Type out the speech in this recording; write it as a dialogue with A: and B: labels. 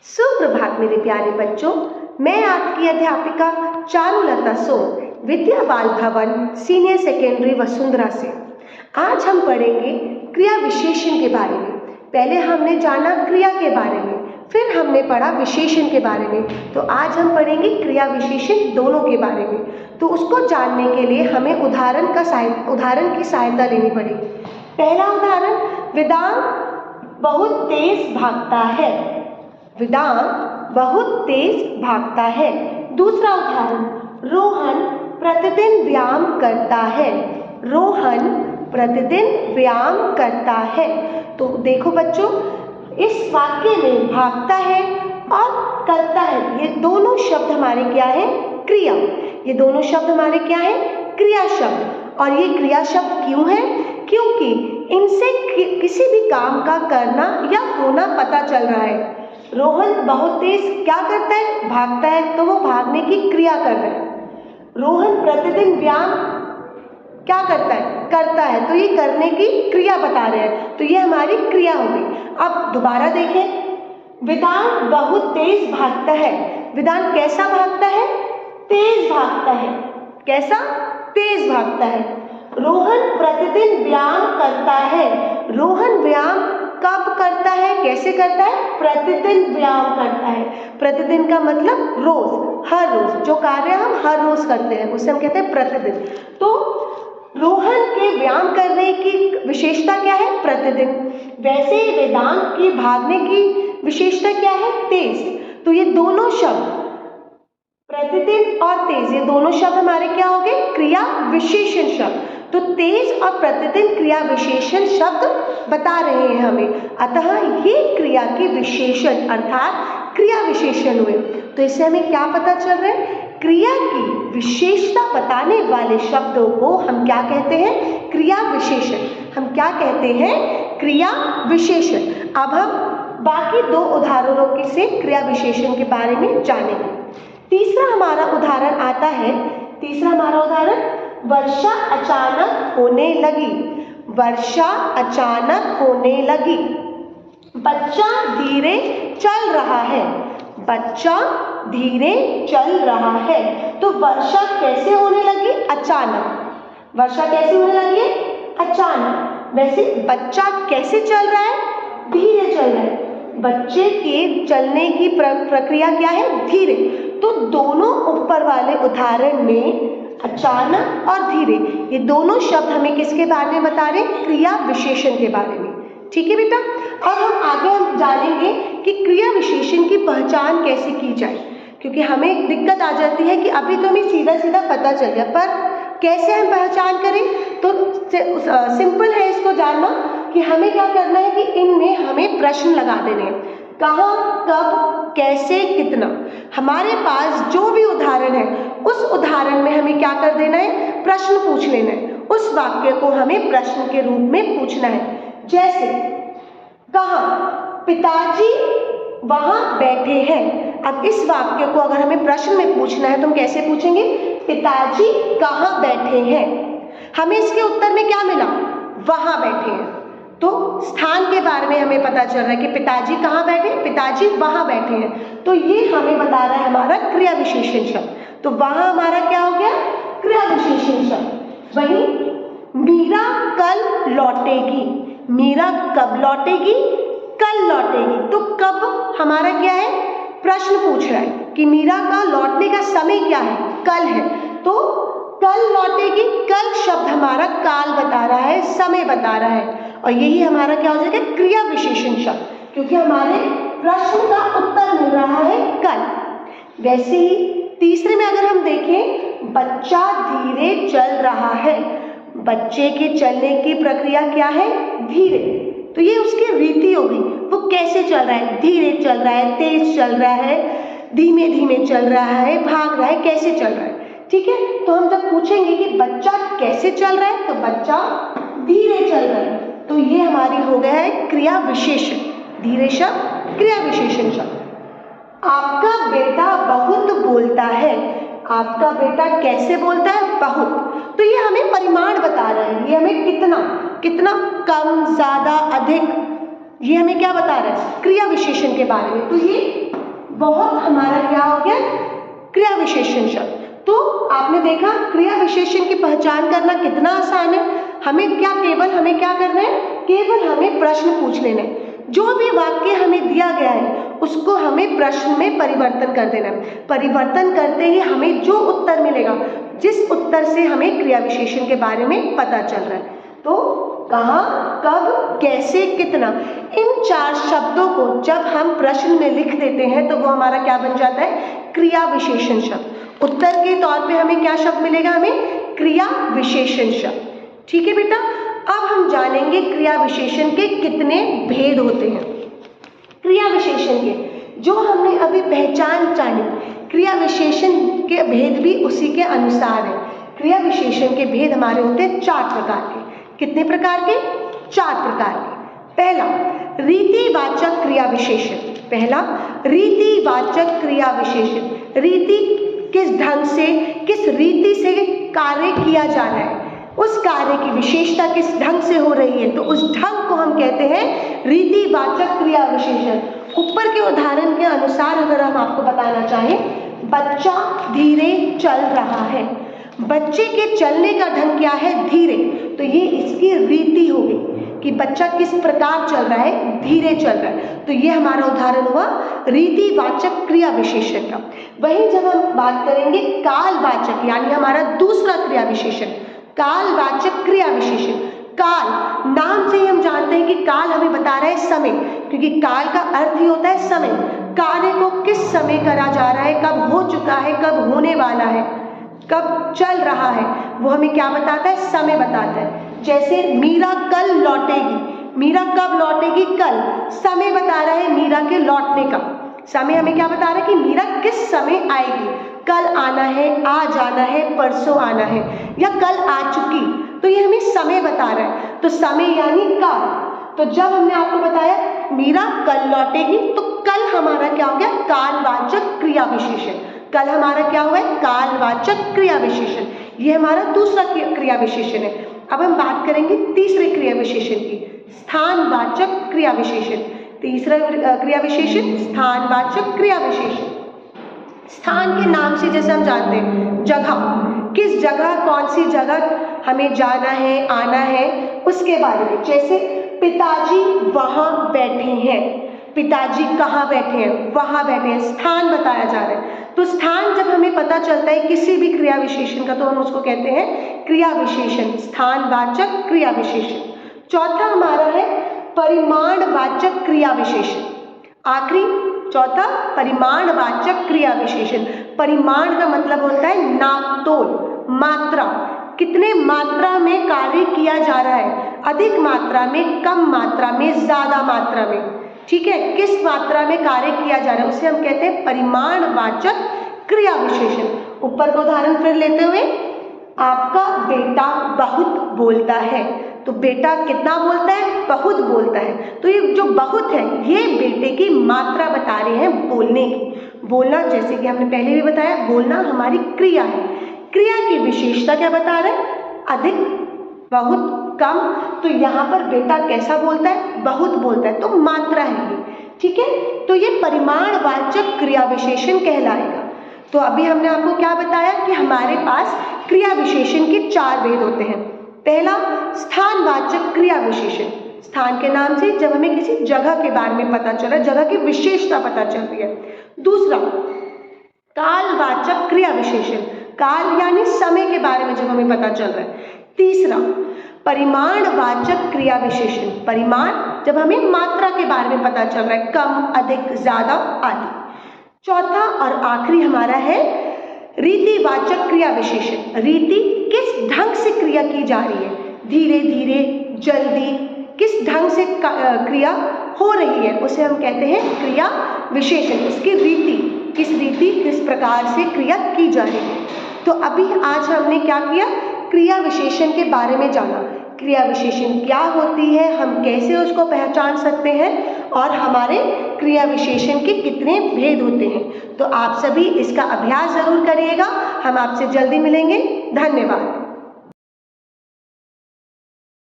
A: सुप्रभात मेरे प्यारे बच्चों, मैं आपकी अध्यापिका चारुलता सोम, विद्या बाल भवन सीनियर सेकेंडरी वसुंधरा से। आज हम पढ़ेंगे क्रिया विशेषण के बारे में। पहले हमने जाना क्रिया के बारे में, फिर हमने पढ़ा विशेषण के बारे में। तो आज हम पढ़ेंगे क्रिया विशेषण दोनों के बारे में। तो उसको जानने के लिए हमें उदाहरण की सहायता लेनी पड़ेगी। पहला उदाहरण, वेदांत बहुत तेज भागता है। वेदांत बहुत तेज भागता है। दूसरा उदाहरण, रोहन प्रतिदिन व्यायाम करता है। रोहन प्रतिदिन व्यायाम करता है। तो देखो बच्चों, इस वाक्य में भागता है और करता है, ये दोनों शब्द हमारे क्या है? क्रिया। ये दोनों शब्द हमारे क्या है? क्रिया शब्द। और ये क्रिया शब्द क्यों है? क्योंकि इनसे किसी भी काम का करना या होना पता चल रहा है। रोहन बहुत तेज क्या करता है? भागता है, तो वो भागने की क्रिया कर रहा है। रोहन प्रतिदिन व्यायाम क्या करता है? करता है, तो ये करने की क्रिया बता रहे हैं। तो ये हमारी क्रिया हो गई। अब दोबारा देखें, वेदांत बहुत तेज भागता है। वेदांत कैसा भागता है? तेज भागता है। कैसा? तेज भागता है। रोहन प्रतिदिन व्यायाम करता है। रोहन व्यायाम कब करता है? कैसे करता है? प्रतिदिन व्यायाम करता है। प्रतिदिन का मतलब रोज, हर रोज। जो कार्य हम हर रोज करते हैं उसे हम कहते हैं प्रतिदिन। तो रोहन के व्यायाम करने की विशेषता क्या है? प्रतिदिन। वैसे ही वेदांत की भागने की विशेषता क्या है? तेज। तो ये दोनों शब्द प्रतिदिन और तेज, ये दोनों शब्द हमारे क्या हो गए? क्रिया विशेषण शब्द। तो तेज और प्रतिदिन क्रिया विशेषण शब्द बता रहे हैं हमें। अतः ये क्रिया के विशेषण अर्थात क्रिया विशेषण हुए। तो इससे हमें क्या पता चल रहा है? क्रिया की विशेषता बताने वाले शब्दों को हम क्या कहते हैं? क्रिया विशेषण। हम क्या कहते हैं? क्रिया विशेषण। अब हम बाकी दो उदाहरणों के से क्रिया विशेषण के बारे में जानेंगे। तीसरा हमारा उदाहरण आता है। तीसरा हमारा उदाहरण, वर्षा अचानक होने लगी। वर्षा अचानक होने लगी। बच्चा धीरे चल रहा है। बच्चा धीरे चल रहा है। तो वर्षा कैसे होने लगी? अचानक। वर्षा कैसे होने लगी? अचानक। वैसे बच्चा कैसे चल रहा है? धीरे चल रहा है। बच्चे के चलने की प्रक्रिया क्या है? धीरे। तो दोनों ऊपर वाले उदाहरण में अचानक और धीरे, ये दोनों शब्द हमें किसके बारे में बता रहे हैं? क्रिया विशेषण के बारे में। ठीक है बेटा। और हम आगे जानेंगे कि क्रिया विशेषण की पहचान कैसे की जाए, क्योंकि हमें एक दिक्कत आ जाती है कि अभी तो हमें सीधा सीधा पता चल गया, पर कैसे हम पहचान करें? तो सिंपल है इसको जानना कि हमें क्या करना है कि इनमें हमें प्रश्न लगा देने हैं। कहाँ, कब, कैसे, कितना। हमारे पास जो भी उदाहरण है उस उदाहरण में हमें क्या कर देना है? प्रश्न पूछ लेना है। उस वाक्य को हमें प्रश्न के रूप में पूछना है। जैसे, कहाँ? पिताजी वहां बैठे हैं। अब इस वाक्य को अगर हमें प्रश्न में पूछना है तो हम कैसे पूछेंगे? पिताजी कहाँ बैठे हैं? हमें इसके उत्तर में क्या मिला? वहां बैठे हैं। तो स्थान के बारे में हमें पता चल रहा है कि पिताजी कहाँ बैठे? पिताजी वहां बैठे हैं। तो ये हमें बता रहा है हमारा क्रिया विशेषण शब्द। तो वहां हमारा क्या हो गया? क्रिया विशेषण शब्द। वहीं मीरा कल लौटेगी। मीरा कब लौटेगी? कल लौटेगी। तो कब हमारा क्या है? प्रश्न पूछ रहा है कि मीरा का लौटने का समय क्या है? कल है। तो कल लौटेगी, कल शब्द हमारा काल बता रहा है, समय बता रहा है। और यही हमारा क्या हो जाएगा? क्रिया विशेषण शब्द, क्योंकि हमारे प्रश्न का उत्तर मिल रहा है कल। वैसे ही तीसरे में अगर हम देखें, बच्चा धीरे चल रहा है। बच्चे के चलने की प्रक्रिया क्या है? धीरे। तो ये उसकी रीति होगी, वो कैसे चल रहा है? धीरे चल रहा है, तेज चल रहा है, धीमे धीमे चल रहा है, भाग रहा है, कैसे चल रहा है? ठीक है। तो हम जब पूछेंगे कि बच्चा कैसे चल रहा है, तो बच्चा धीरे चल रहा है। तो ये हमारी हो गया है क्रिया विशेषण। धीरे शब्द क्रिया विशेषण शब्द। आपका बेटा बहुत बोलता है। आपका बेटा कैसे बोलता है? बहुत। तो ये हमें परिमाण बता रहा है, ये हमें कितना, कितना कम, ज्यादा, अधिक, ये हमें क्या बता रहा है, क्रिया विशेषण के बारे में। तो ये बहुत हमारा क्या हो गया, क्रिया विशेषण शब्द। तो आपने देखा क्रिया विशेषण की पहचान करना कितना आसान है। हमें क्या करना है, केवल हमें प्रश्न पूछ लेना है। जो भी वाक्य हमें दिया गया है उसको हमें प्रश्न में परिवर्तन कर देना है। परिवर्तन करते ही हमें जो उत्तर मिलेगा, जिस उत्तर से हमें क्रिया विशेषण के बारे में पता चल रहा है, तो कहाँ, कब, कैसे, कितना, इन 4 शब्दों को जब हम प्रश्न में लिख देते हैं तो वो हमारा क्या बन जाता है, क्रिया विशेषण शब्द। उत्तर के तौर पे हमें क्या शब्द मिलेगा, हमें क्रिया विशेषण शब्द। ठीक है बेटा, अब हम जानेंगे क्रिया विशेषण के कितने भेद होते हैं। क्रिया विशेषण के जो हमने अभी पहचान जानी, क्रिया विशेषण के भेद भी उसी के अनुसार है। क्रिया विशेषण के भेद हमारे होते हैं 4 प्रकार के। कितने प्रकार के, 4 प्रकार के। पहला, रीतिवाचक क्रिया विशेषण। पहला, रीतिवाचक क्रिया विशेषण। रीति किस ढंग से, किस रीति से कार्य किया जा रहा है, उस कार्य की विशेषता किस ढंग से हो रही है, तो उस ढंग को हम कहते हैं रीतिवाचक क्रिया विशेषण। ऊपर के उदाहरण के अनुसार अगर हम आपको बताना चाहें, बच्चा धीरे चल रहा है। बच्चे के चलने का ढंग क्या है, धीरे। तो ये इसकी रीति हो गई कि बच्चा किस प्रकार चल रहा है, धीरे चल रहा है। तो ये हमारा उदाहरण हुआ रीतिवाचक क्रिया विशेषण का। वहीं जब हम बात करेंगे कालवाचक, यानी हमारा दूसरा क्रिया विशेषण, कालवाचक क्रिया विशेषण। काल, नाम से ही हम जानते हैं कि काल हमें बता रहा है समय, क्योंकि काल का अर्थ ही होता है समय। कार्य को किस समय करा जा रहा है, कब हो चुका है, कब होने वाला है, कब चल रहा है, वो हमें क्या बताता है, समय बताता है। जैसे मीरा कल लौटेगी, मीरा कब लौटेगी, कल। समय बता रहा है मीरा के लौटने का। समय हमें क्या बता रहा है कि मीरा किस समय आएगी, कल आना है, आज आना है, परसों आना है, या कल आ चुकी। तो ये हमें समय बता रहा है। तो समय यानी काल। तो जब हमने आपको बताया मीरा कल लौटेगी, तो कल हमारा क्या हो गया, कालवाचक क्रिया विशेषण। कल हमारा क्या हुआ है, कालवाचक क्रिया विशेषण। ये हमारा दूसरा क्रिया विशेषण है। अब हम बात करेंगे तीसरे क्रिया विशेषण की, स्थानवाचक क्रिया विशेषण। तीसरा क्रिया विशेषण स्थानवाचक क्रिया विशेषण। स्थान के नाम से जैसे हम जानते हैं, जगह, किस जगह, कौन सी जगह हमें जाना है, आना है, उसके बारे में। जैसे पिताजी वहां बैठे हैं, पिताजी कहाँ बैठे हैं, वहां बैठे हैं, स्थान बताया जा रहा है। तो स्थान जब हमें पता चलता है किसी भी क्रिया विशेषण का, तो हम उसको कहते हैं क्रिया विशेषण, स्थानवाचक क्रिया विशेषण। चौथा हमारा है परिमाणवाचक क्रिया विशेषण। आखिरी चौथा, परिमाणवाचक क्रिया विशेषण। परिमाण का मतलब होता है नाप तोल, मात्रा, कितने मात्रा में कार्य किया जा रहा है, अधिक मात्रा में, कम मात्रा में, ज्यादा मात्रा में। ठीक है, किस मात्रा में कार्य किया जा रहा है, उसे हम कहते हैं परिमाणवाचक क्रिया विशेषण। ऊपर का उदाहरण फिर लेते हुए, आपका बेटा बहुत बोलता है। तो बेटा कितना बोलता है, बहुत बोलता है। तो ये जो बहुत है, ये बेटे की मात्रा बता रहे हैं बोलने की। बोलना, जैसे कि हमने पहले भी बताया, बोलना हमारी क्रिया है। क्रिया की विशेषता क्या बता रहे हैं, अधिक, बहुत, कम। तो यहाँ पर बेटा कैसा बोलता है, बहुत बोलता है, तो मात्रा है ये। ठीक है, तो ये परिमाणवाचक क्रिया विशेषण कहलाएगा। तो अभी हमने आपको क्या बताया कि हमारे पास क्रिया विशेषण के 4 भेद होते हैं। पहला, स्थानवाचक क्रिया विशेषण। स्थान के नाम से जब हमें किसी जगह के बारे में पता चल रहा है, जगह की विशेषता पता चल रही है। दूसरा, कालवाचक क्रिया विशेषण। काल यानी समय के बारे में जब हमें पता चल रहा है। तीसरा, परिमाणवाचक क्रिया विशेषण। परिमाण, जब हमें मात्रा के बारे में पता चल रहा है, कम, अधिक, ज्यादा आदि। चौथा और आखिरी हमारा है रीतिवाचक क्रिया विशेषण। रीति, किस ढंग से क्रिया की जा रही है, धीरे धीरे, जल्दी, किस ढंग से क्रिया हो रही है, उसे हम कहते हैं क्रिया विशेषण। उसकी रीति, किस प्रकार से क्रिया की जा रही है। तो अभी आज हमने क्या किया, क्रिया विशेषण के बारे में जाना। क्रिया विशेषण क्या होती है, हम कैसे उसको पहचान सकते हैं, और हमारे क्रिया विशेषण के कितने भेद होते हैं। तो आप सभी इसका अभ्यास जरूर करिएगा। हम आपसे जल्दी मिलेंगे। धन्यवाद।